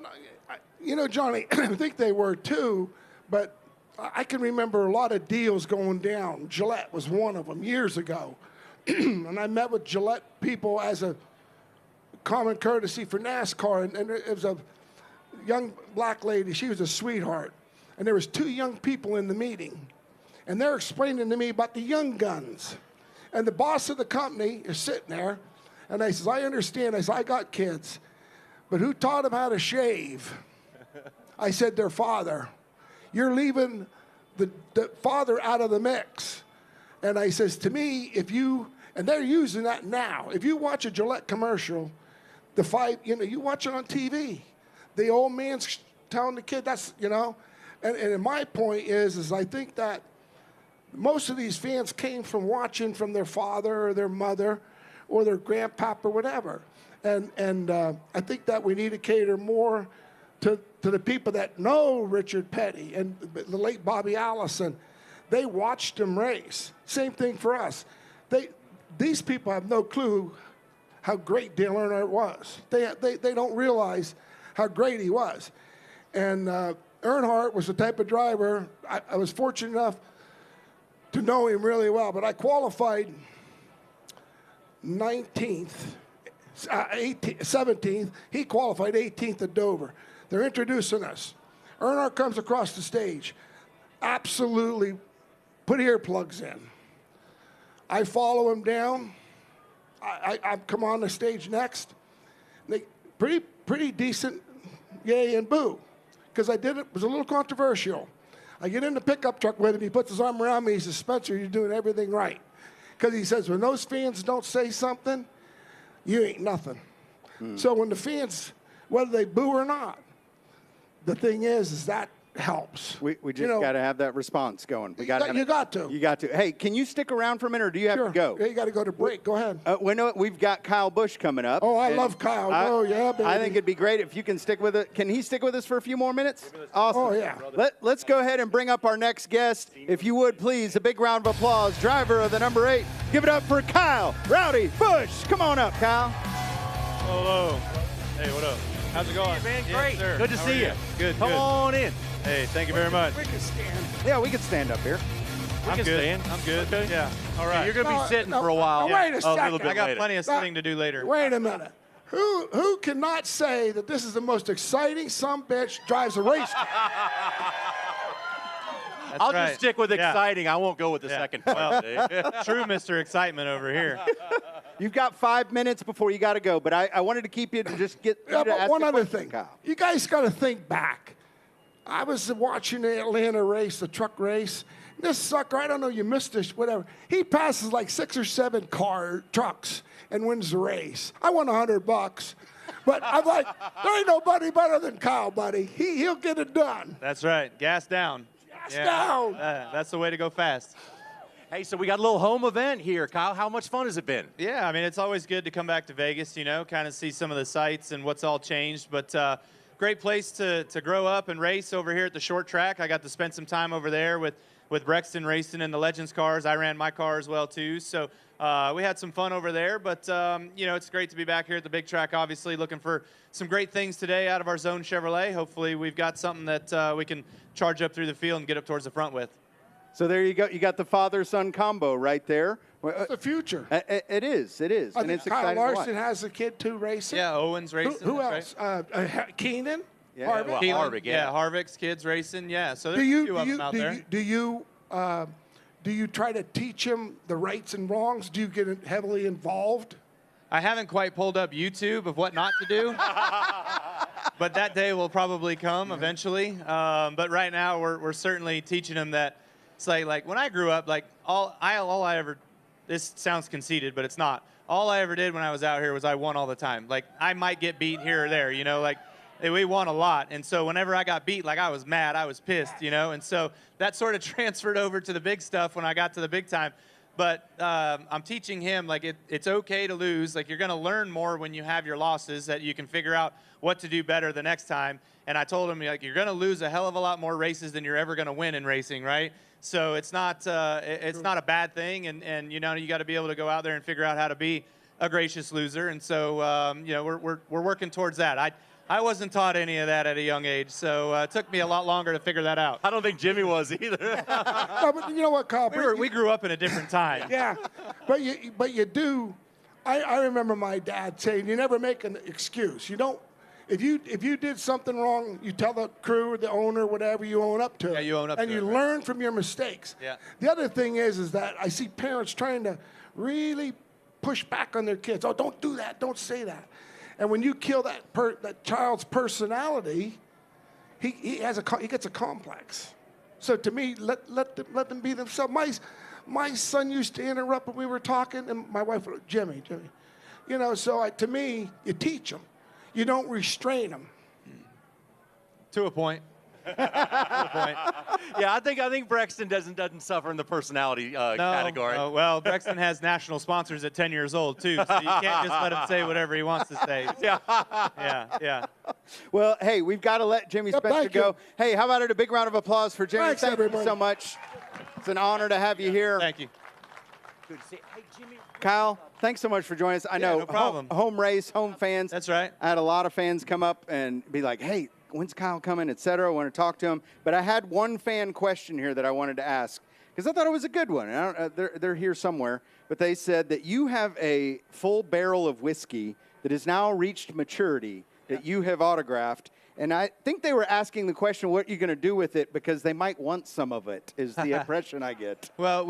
Johnny, I think they were too, but I can remember a lot of deals going down. Gillette was one of them years ago. And I met with Gillette people as a common courtesy for NASCAR, and it was a young black lady. She was a sweetheart. And there was 2 young people in the meeting. And they're explaining to me about the young guns. And the boss of the company is sitting there, And I says, I understand. I said, I got kids. But who taught them how to shave? I said, their father. You're leaving the father out of the mix. And I says, to me, and they're using that now. If you watch a Gillette commercial, you watch it on TV. The old man's telling the kid, and my point is I think that most of these fans came from watching from their father or their mother or their grandpap or whatever. And I think that we need to cater more to the people that know Richard Petty and the late Bobby Allison. They watched him race. Same thing for us. These people have no clue how great Dale Earnhardt was. They don't realize how great he was. And Earnhardt was the type of driver, I was fortunate enough to know him really well, but I qualified 19th, 17th. He qualified 18th at Dover. They're introducing us. Earnhardt comes across the stage. Absolutely put earplugs in. I follow him down. I come on the stage next. Pretty decent yay and boo, because I did it. It was a little controversial. I get in the pickup truck with him. He puts his arm around me. He says, Spencer, you're doing everything right. Because he says, when those fans don't say something, you ain't nothing. So when the fans, whether they boo or not, the thing is that helps. We just got to have that response going. You got to. You got to. Hey, can you stick around for a minute, or do you have to go? Yeah, you got to go to break. Go ahead. We've got Kyle Busch coming up. Oh, I love Kyle. Yeah, baby. I think it'd be great if you can stick with it. Can he stick with us for a few more minutes? Awesome. Oh, yeah. Let's go ahead and bring up our next guest. If you would, please, a big round of applause. Driver of the number 8. Give it up for Kyle Rowdy Busch. Come on up, Kyle. Hello. Hey, what up? How's it going? Hey, man, Yeah, great. sir. Good to How see are you. Good, Come good. on in. Hey, thank you very much. We can stand. Yeah, we could stand up here. I'm can good. stand. I'm good. Okay. Yeah. All right. You're going to be sitting for a while. Wait a second. little bit I got later. plenty of sitting to do later. Wait a minute. Who cannot say that this is the most exciting bitch drives a race car? That's I'll right. just stick with Yeah. exciting. I won't go with the Yeah. second part. True Mr. Excitement over here. You've got 5 minutes before you got to go, but I wanted to keep you to just get you Yeah, to but ask one a other question, thing. Kyle. You guys got to think back. I was watching the Atlanta race, the truck race. This sucker, I don't know, you missed this, whatever. He passes like 6 or 7 trucks and wins the race. I won $100. But I'm like, there ain't nobody better than Kyle, buddy. He'll get it done. That's right. Gas down. Gas down. That's the way to go fast. Hey, so we got a little home event here, Kyle. How much fun has it been? Yeah, I mean, it's always good to come back to Vegas, kind of see some of the sights and what's all changed. But great place to grow up and race over here at the short track. I got to spend some time over there with Brexton racing in the Legends cars. I ran my car as well, too. So we had some fun over there. But, it's great to be back here at the big track, obviously, looking for some great things today out of our Zone Chevrolet. Hopefully we've got something that we can charge up through the field and get up towards the front with. So there you go. You got the father-son combo right there. It's the future. It is. I and think it's Kyle exciting to Larson watch. has a kid, too, racing. Yeah, Owen's racing. Who that's else? right. Keenan? Yeah, Harvick? well, Keelan, Harvick, yeah. Harvick's kids racing. Yeah, so there's a few of them out there. Do you try to teach him the rights and wrongs? Do you get heavily involved? I haven't quite pulled up YouTube of what not to do, but that day will probably come eventually. But right now, we're certainly teaching him that it's like when I grew up, like all I ever, this sounds conceited, but it's not. All I ever did when I was out here was I won all the time. Like I might get beat here or there, like we won a lot. And so whenever I got beat, like I was mad, I was pissed, And so that sort of transferred over to the big stuff when I got to the big time. But I'm teaching him, like, it's okay to lose. Like, you're going to learn more when you have your losses, that you can figure out what to do better the next time. And I told him, like, you're going to lose a hell of a lot more races than you're ever going to win in racing, right? So it's not a bad thing. And you got to be able to go out there and figure out how to be a gracious loser. And so, we're working towards that. I wasn't taught any of that at a young age, so it took me a lot longer to figure that out. I don't think Jimmy was either. No, but you know what, Kyle? We grew up in a different time. Yeah, but you do. I remember my dad saying, "You never make an excuse. You don't. If you did something wrong, you tell the crew or the owner, whatever, you own up to it. Yeah, you own up and to you it, right. learn from your mistakes. Yeah. The other thing is that I see parents trying to really push back on their kids. Oh, don't do that. Don't say that. And when you kill that child's personality, he gets a complex. So to me, let them be themselves. My son used to interrupt when we were talking, and my wife would, Jimmy. You know, so to me, you teach them. You don't restrain them. To a point. Yeah, I think Brexton doesn't suffer in the personality category. No, well, Brexton has national sponsors at 10 years old too, so you can't just let him say whatever he wants to say. So, yeah. Well, hey, we've got to let Jimmy Spencer go. Hey, how about a big round of applause for Jimmy? Thanks, Thank everybody. you so much. It's an honor to have you here. Thank you. Good to see. Hey, Jimmy. Kyle, thanks so much for joining us. I know, no problem. Home race, home fans. That's right. I had a lot of fans come up and be like, hey, when's Kyle coming, et cetera. I want to talk to him. But I had one fan question here that I wanted to ask because I thought it was a good one. They're here somewhere. But they said that you have a full barrel of whiskey that has now reached maturity that you have autographed. And I think they were asking the question, what are you going to do with it? Because they might want some of it, is the impression I get. Well,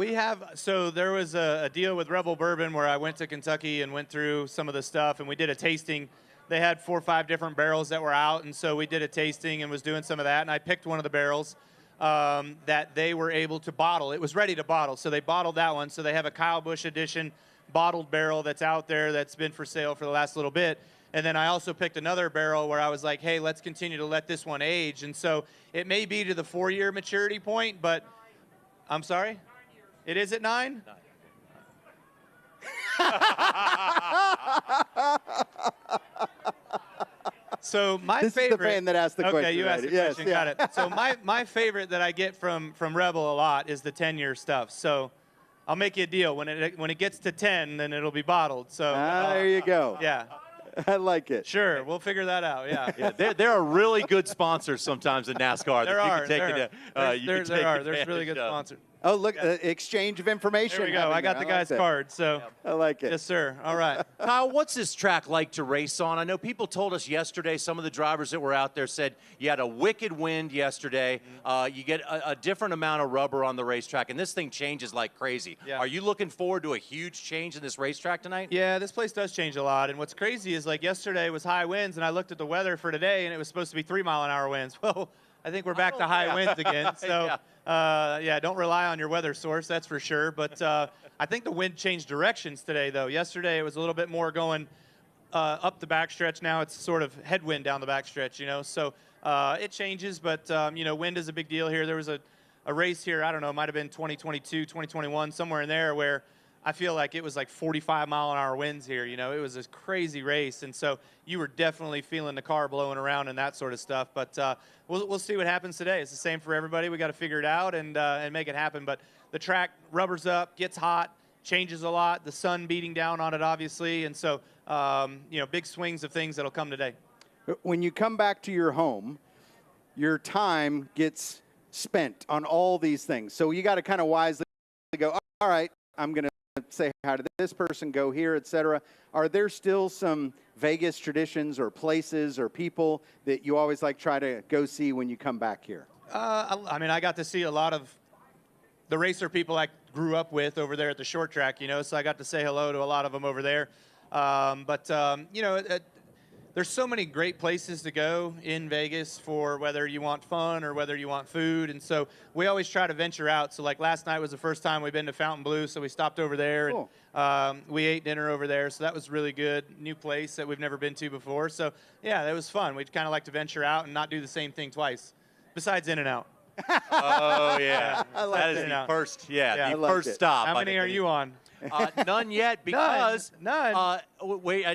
so there was a deal with Rebel Bourbon where I went to Kentucky and went through some of the stuff, and we did a tasting. They had 4 or 5 different barrels that were out, and so we did a tasting and was doing some of that, and I picked one of the barrels that they were able to bottle. It was ready to bottle, so they bottled that one. So they have a Kyle Busch edition bottled barrel that's out there that's been for sale for the last little bit. And then I also picked another barrel where I was like, hey, let's continue to let this one age. And so it may be to the 4-year maturity point, but I'm sorry? It is at 9? So my This favorite. is the fan that asked the question. Okay, you asked the Yes, question. Got it. So my favorite that I get from Rebel a lot is the 10-year stuff. So I'll make you a deal. When it gets to 10, then it'll be bottled. So There you go. yeah. I like it. Sure, we'll figure that out. Yeah. Yeah, there are really good sponsors sometimes in NASCAR. There that are. You can take There are. There's really advantage good of. sponsors. Oh, look, exchange of information. There we go. I got the guy's card. So. I like it. Yes, sir. All right. Kyle, what's this track like to race on? I know people told us yesterday, some of the drivers that were out there said you had a wicked wind yesterday. You get a different amount of rubber on the racetrack, and this thing changes like crazy. Yeah. Are you looking forward to a huge change in this racetrack tonight? Yeah, this place does change a lot. And what's crazy is, like, yesterday was high winds, and I looked at the weather for today, and it was supposed to be 3-mile-an-hour winds. Well, I think we're back to high winds again. So, yeah, don't rely on your weather source, that's for sure. But I think the wind changed directions today, though. Yesterday, it was a little bit more going up the backstretch. Now it's sort of headwind down the backstretch, you know. So it changes, but, you know, wind is a big deal here. There was a race here, I don't know, it might have been 2022, 2021, somewhere in there, where I feel like it was like 45-mile-an-hour winds here. You know, it was a crazy race, and so you were definitely feeling the car blowing around and that sort of stuff. But we'll see what happens today. It's the same for everybody. We got to figure it out and make it happen. But the track rubbers up, gets hot, changes a lot. The sun beating down on it, obviously, and so you know, big swings of things that'll come today. When you come back to your home, your time gets spent on all these things. So you got to kind of wisely go, all right, I'm going to say, how did this person go here, et cetera. Are there still some Vegas traditions or places or people that you always like try to go see when you come back here? I mean, I got to see a lot of the racer people I grew up with over there at the short track, you know, so I got to say hello to a lot of them over there. You know, there's so many great places to go in Vegas for whether you want fun or whether you want food, and so we always try to venture out. So like last night was the first time we've been to Fontainebleau, so we stopped over there. Cool. And we ate dinner over there, so that was really good. New place that we've never been to before. So yeah, that was fun. We'd kind of like to venture out and not do the same thing twice, besides In-N-Out. Oh, yeah. like that is that. the first, the I liked first it. stop. How I many think, are you on? None yet, because None.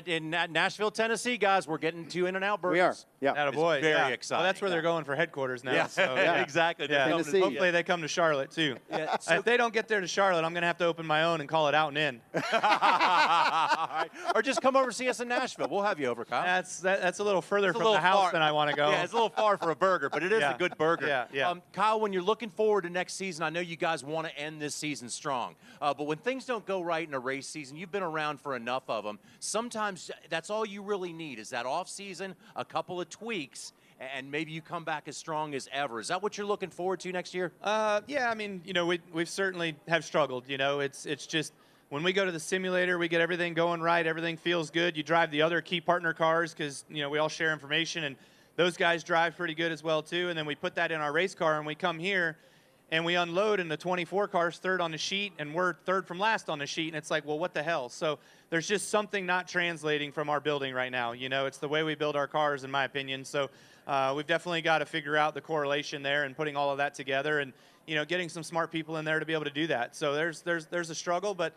in Nashville, Tennessee, guys, we're getting 2 In-N-Out burgers. We are. Yeah. Attaboy. It's very yeah. exciting. Well, that's where they're going for headquarters now. Yeah, So, exactly. Yeah. They're coming to- Hopefully they come to Charlotte too. Yeah, so- If they don't get there to Charlotte, I'm going to have to open my own and call it Out and In. All right. Or just come over and see us in Nashville. We'll have you over, Kyle. That's a little further It's a from little the house far. than I want to go. Yeah, it's a little far for a burger, but it is Yeah. a good burger. Yeah. Kyle, when you're looking forward to next season, I know you guys want to end this season strong. But when things don't go right in a race season, you've been around for enough of them. Sometimes that's all you really need is that off season, a couple of tweaks, and maybe you come back as strong as ever. Is that what you're looking forward to next year? Yeah, I mean, you know, we've certainly have struggled. You know, it's just when we go to the simulator, we get everything going right. Everything feels good. You drive the other key partner cars because, you know, we all share information, and those guys drive pretty good as well, too. And then we put that in our race car, and we come here, and we unload, and the 24 car's third on the sheet, and we're third from last on the sheet. And it's like, well, what the hell? So there's just something not translating from our building right now. You know, it's the way we build our cars, in my opinion. So we've definitely got to figure out the correlation there and putting all of that together, and, you know, getting some smart people in there to be able to do that. So there's a struggle, but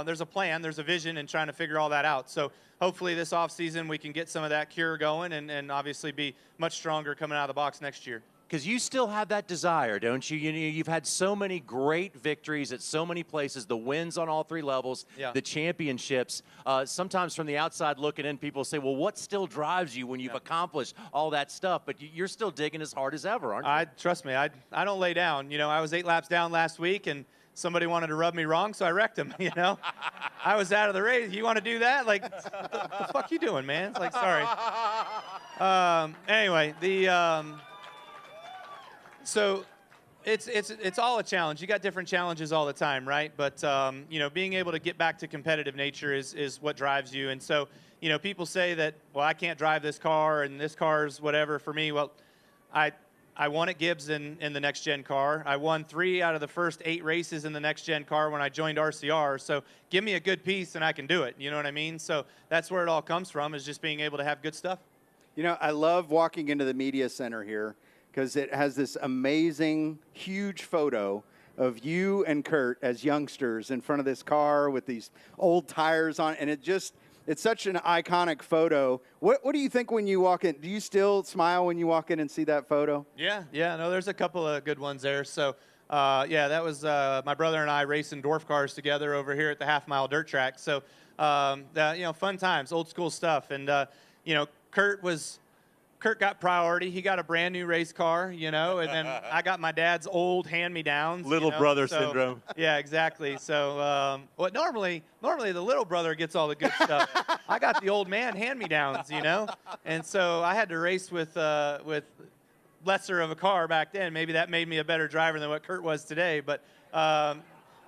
there's a plan, there's a vision, and trying to figure all that out. So hopefully this offseason we can get some of that cure going, and obviously be much stronger coming out of the box next year. Because you still have that desire, don't you? You've had so many great victories at so many places, the wins on all 3 levels, Yeah. the championships. Sometimes from the outside looking in, people say, well, what still drives you when you've accomplished all that stuff? But you're still digging as hard as ever, aren't you? Trust me, I don't lay down. You know, I was 8 laps down last week, and somebody wanted to rub me wrong, so I wrecked him, you know? I was out of the race. You want to do that? Like, what the fuck you doing, man? It's like, sorry. Anyway, so it's all a challenge. You got different challenges all the time, right? But you know, being able to get back to competitive nature is what drives you. And so, you know, people say that, well, I can't drive this car and this car's whatever. For me, well, I won at Gibbs in the next gen car. I won 3 out of the first 8 races in the next gen car when I joined RCR. So give me a good piece and I can do it. You know what I mean? So that's where it all comes from, is just being able to have good stuff. You know, I love walking into the media center here because it has this amazing, huge photo of you and Kurt as youngsters in front of this car with these old tires on, and it's such an iconic photo. What do you think when you walk in? Do you still smile when you walk in and see that photo? Yeah, no, there's a couple of good ones there. So, yeah, that was my brother and I racing dwarf cars together over here at the half-mile dirt track. So, you know, fun times, old school stuff. And, you know, Kurt got priority. He got a brand new race car, you know, and then I got my dad's old hand-me-downs. Little brother syndrome. Yeah, exactly. So, what normally the little brother gets all the good stuff. I got the old man hand-me-downs, you know, and so I had to race with lesser of a car back then. Maybe that made me a better driver than what Kurt was today. But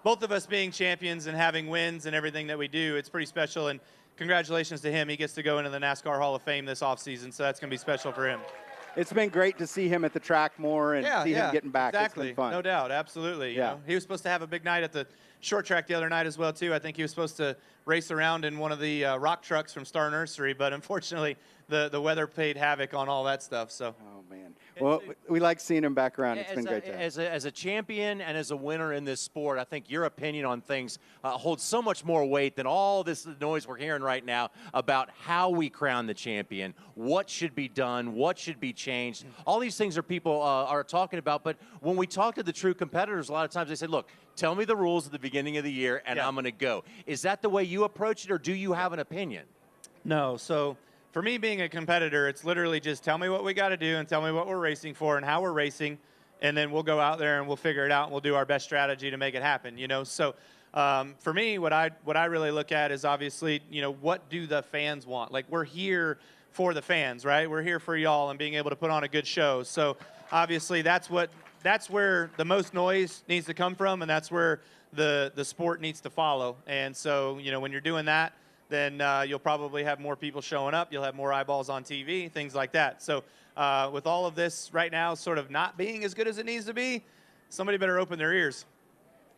both of us being champions and having wins and everything that we do, it's pretty special. And congratulations to him. He gets to go into the NASCAR Hall of Fame this offseason, so that's going to be special for him. It's been great to see him at the track more and see him getting back. Exactly. It's been fun. No doubt. Absolutely. You know, he was supposed to have a big night at the short track the other night as well, too. I think he was supposed to race around in one of the rock trucks from Star Nursery, but unfortunately the weather played havoc on all that stuff. So. Oh, man. Well, we like seeing him back around. It's been great to have. As a champion and as a winner in this sport, I think your opinion on things holds so much more weight than all this noise we're hearing right now about how we crown the champion, what should be done, what should be changed. All these things are people are talking about, but when we talk to the true competitors, a lot of times they say, look, tell me the rules at the beginning of the year and I'm going to go. Is that the way you approach it, or do you have an opinion? No. So for me, being a competitor, it's literally just tell me what we got to do and tell me what we're racing for and how we're racing, and then we'll go out there and we'll figure it out and we'll do our best strategy to make it happen, you know. So for me, what I really look at is obviously, you know, what do the fans want? Like, we're here for the fans, right? We're here for y'all and being able to put on a good show. So obviously that's where the most noise needs to come from, and that's where the sport needs to follow. And so, you know, when you're doing that, then you'll probably have more people showing up. You'll have more eyeballs on TV, things like that. So with all of this right now sort of not being as good as it needs to be, somebody better open their ears.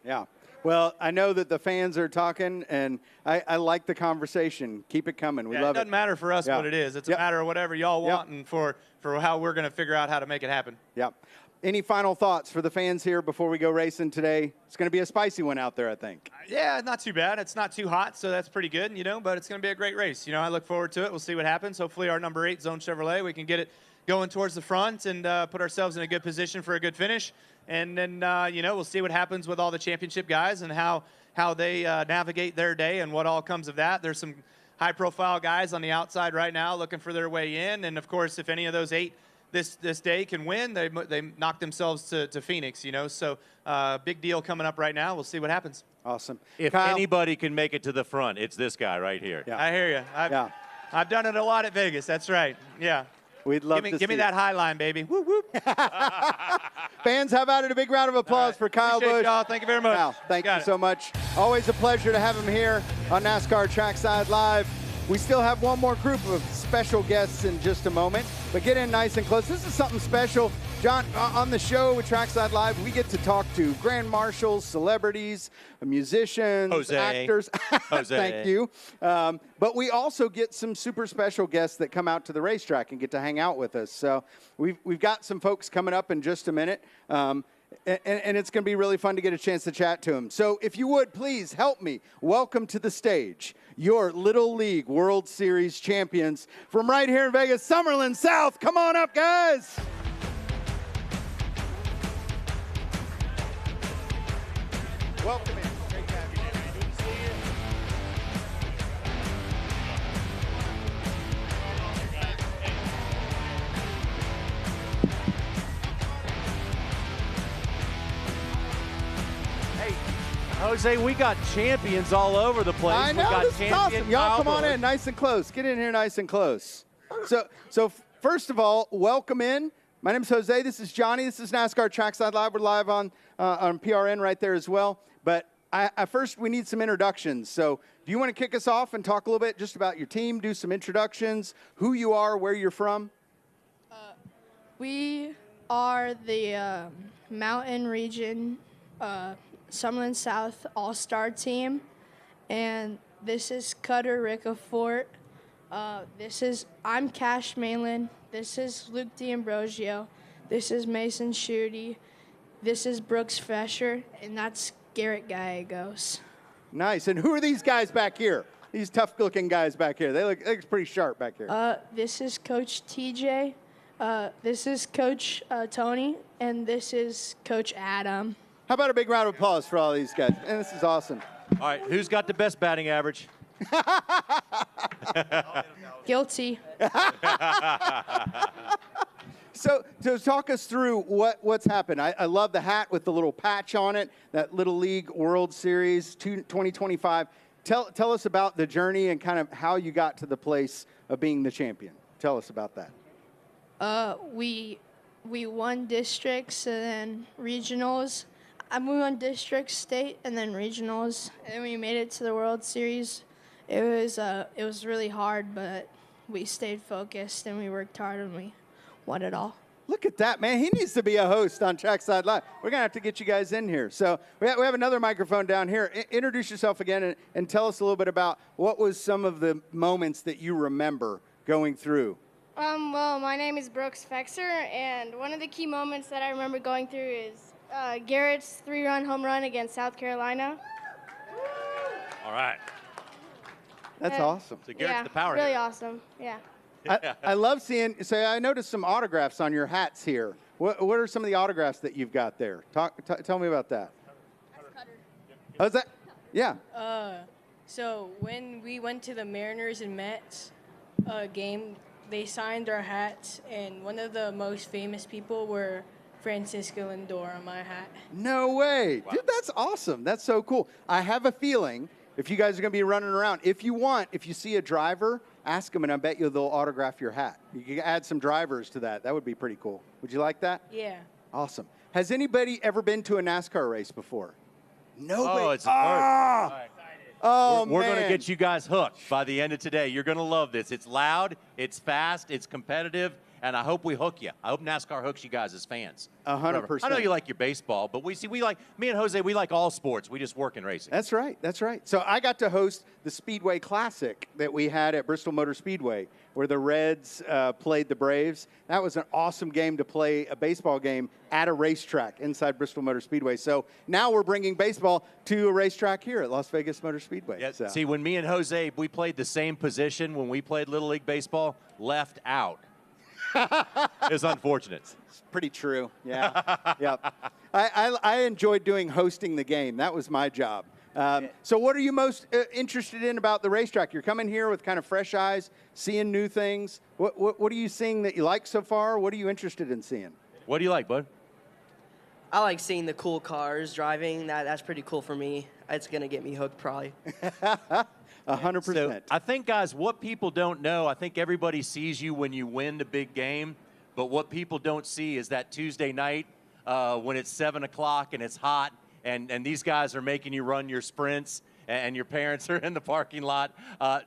Yeah. Well, I know that the fans are talking, and I like the conversation. Keep it coming. We love it. It doesn't matter for us what it is. It's a matter of whatever y'all want and for how we're going to figure out how to make it happen. Yep. Any final thoughts for the fans here before we go racing today? It's going to be a spicy one out there, I think. Yeah, not too bad. It's not too hot, so that's pretty good, you know, but it's going to be a great race. You know, I look forward to it. We'll see what happens. Hopefully our number 8, Zone Chevrolet, we can get it going towards the front and put ourselves in a good position for a good finish. And then, you know, we'll see what happens with all the championship guys and how they navigate their day and what all comes of that. There's some high-profile guys on the outside right now looking for their way in. And, of course, if any of those 8 this day can win, they knock themselves to Phoenix, you know. So big deal coming up right now. We'll see what happens. Awesome. If Kyle, anybody can make it to the front, it's this guy right here. Yeah. I hear you. I've done it a lot at Vegas. That's right. Yeah. We'd love to give me see that high line, baby. Whoop, whoop. Fans, how about it? A big round of applause for Kyle Appreciate Busch. y'all. Thank you very much. Kyle, thank you Got it. so much. Always a pleasure to have him here on NASCAR Trackside Live. We still have one more group of special guests in just a moment, but get in nice and close. This is something special. John, on the show with Trackside Live, we get to talk to grand marshals, celebrities, musicians, Jose. actors. Jose. Thank you. But we also get some super special guests that come out to the racetrack and get to hang out with us. So we've got some folks coming up in just a minute. And it's going to be really fun to get a chance to chat to them. So if you would, please help me welcome to the stage your Little League World Series champions from right here in Vegas, Summerlin South. Come on up, guys. Welcome in. Great to have you here. Good to see you. Hey, Jose, we got champions all over the place. I know, we got this is awesome. Y'all Kyle come on Busch. in nice and close. Get in here nice and close. So first of all, welcome in. My name's Jose. This is Johnny. This is NASCAR Trackside Live. We're live on PRN right there as well. But first, we need some introductions. So do you want to kick us off and talk a little bit just about your team, do some introductions, who you are, where you're from? We are the Mountain Region Summerlin South All-Star team, and this is Cutter Ricafort. I'm Cash Mainland. This is Luke D'Ambrosio. This is Mason Schutte. This is Brooks Fesher, and that's Garrett Gallegos. Nice. And who are these guys back here? These tough-looking guys back here. They look pretty sharp back here. This is Coach TJ. This is Coach Tony, and this is Coach Adam. How about a big round of applause for all these guys? And this is awesome. All right, who's got the best batting average? Guilty. So talk us through what's happened. I love the hat with the little patch on it, that Little League World Series 2025. Tell us about the journey and kind of how you got to the place of being the champion. Tell us about that. We won districts and then regionals. We won districts, state, and then regionals. And then we made it to the World Series. It was really hard, but we stayed focused and we worked hard and we won it all. Look at that, man. He needs to be a host on Trackside Live. We're going to have to get you guys in here. So we have another microphone down here. Introduce yourself again and tell us a little bit about what was some of the moments that you remember going through. Well, my name is Brooks Fexer, and one of the key moments that I remember going through is Garrett's 3-run home run against South Carolina. All right. That's awesome. So Garrett's the power really hitter. awesome. Yeah. I love seeing, so I noticed some autographs on your hats here. What are some of the autographs that you've got there? Tell me about that. How's that? Yeah. So when we went to the Mariners and Mets game, they signed our hats, and one of the most famous people were Francisco Lindor on my hat. No way. Wow. Dude, that's awesome. That's so cool. I have a feeling if you guys are going to be running around, if you see a driver, ask them, and I bet you they'll autograph your hat. You can add some drivers to that. That would be pretty cool. Would you like that? Yeah. Awesome. Has anybody ever been to a NASCAR race before? No way. Oh, it's the first. Oh, We're going to man. get you guys hooked by the end of today. You're going to love this. It's loud, it's fast, it's competitive, and I hope we hook you. I hope NASCAR hooks you guys as fans. 100%. I know you like your baseball, but me and Jose, we like all sports. We just work in racing. That's right. That's right. So I got to host the Speedway Classic that we had at Bristol Motor Speedway, where the Reds played the Braves. That was an awesome game to play a baseball game at a racetrack inside Bristol Motor Speedway. So now we're bringing baseball to a racetrack here at Las Vegas Motor Speedway. Yeah, So. See, when me and Jose, we played the same position when we played Little League Baseball, left out. It's unfortunate. It's pretty true. Yeah. Yep. I enjoyed hosting the game. That was my job. So what are you most interested in about the racetrack? You're coming here with kind of fresh eyes, seeing new things. What are you seeing that you like so far? What are you interested in seeing? What do you like, bud? I like seeing the cool cars driving. That's pretty cool for me. It's going to get me hooked probably. 100%. So I think, guys, what people don't know, I think everybody sees you when you win the big game, but what people don't see is that Tuesday night when it's 7 o'clock and it's hot and these guys are making you run your sprints and your parents are in the parking lot.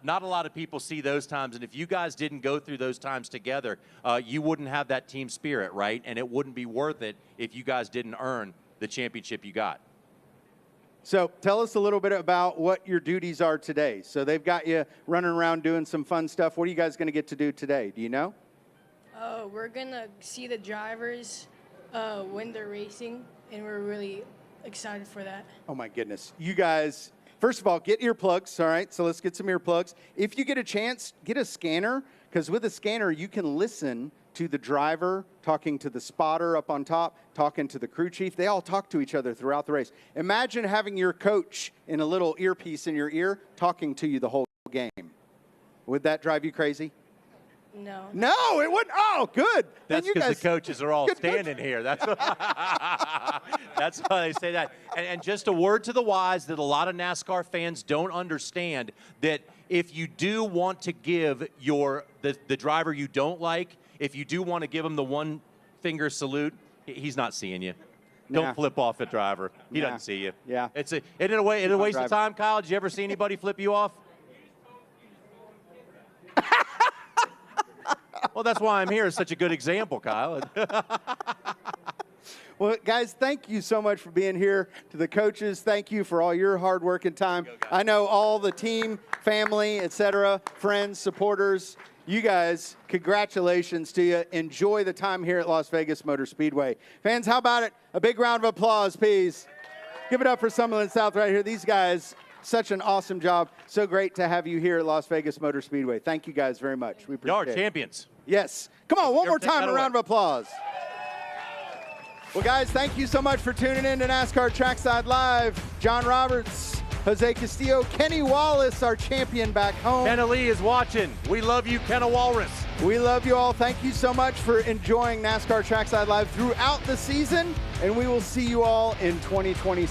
Not a lot of people see those times, and if you guys didn't go through those times together, you wouldn't have that team spirit, right? And it wouldn't be worth it if you guys didn't earn the championship you got. So tell us a little bit about what your duties are today. So they've got you running around doing some fun stuff. What are you guys going to get to do today? Do you know? We're gonna see the drivers when they're racing, and we're really excited for that. Oh my goodness. You guys, first of all, get earplugs, all right? So let's get some earplugs. If you get a chance, get a scanner, because with a scanner, you can listen to the driver talking to the spotter up on top, talking to the crew chief. They all talk to each other throughout the race. Imagine having your coach in a little earpiece in your ear talking to you the whole game. Would that drive you crazy? No. No, it wouldn't. Oh, good. That's because the coaches are all good. standing here. That's that's why they say that. And just a word to the wise that a lot of NASCAR fans don't understand, that if you do want to give the driver you don't like, if you do want to give him the one finger salute, he's not seeing you. Nah. Don't flip off the driver. He Nah. doesn't see you. Yeah. Isn't it a waste of time, Kyle? Did you ever see anybody flip you off? Well, that's why I'm here. It's such a good example, Kyle. Well, guys, thank you so much for being here. To the coaches, thank you for all your hard work and time. I know all the team, family, etc., friends, supporters, you guys, congratulations to you. Enjoy the time here at Las Vegas Motor Speedway. Fans, how about it? A big round of applause, please. Give it up for Summerlin South right here. These guys, such an awesome job. So great to have you here at Las Vegas Motor Speedway. Thank you guys very much. We appreciate Y'all it. are champions. Yes. Come on, one more Take time, that a round away. of applause. Well, guys, thank you so much for tuning in to NASCAR Trackside Live. John Roberts, Jose Castillo, Kenny Wallace, our champion back home. Kenna Lee is watching. We love you, Kenna Walrus. We love you all. Thank you so much for enjoying NASCAR Trackside Live throughout the season, and we will see you all in 2026.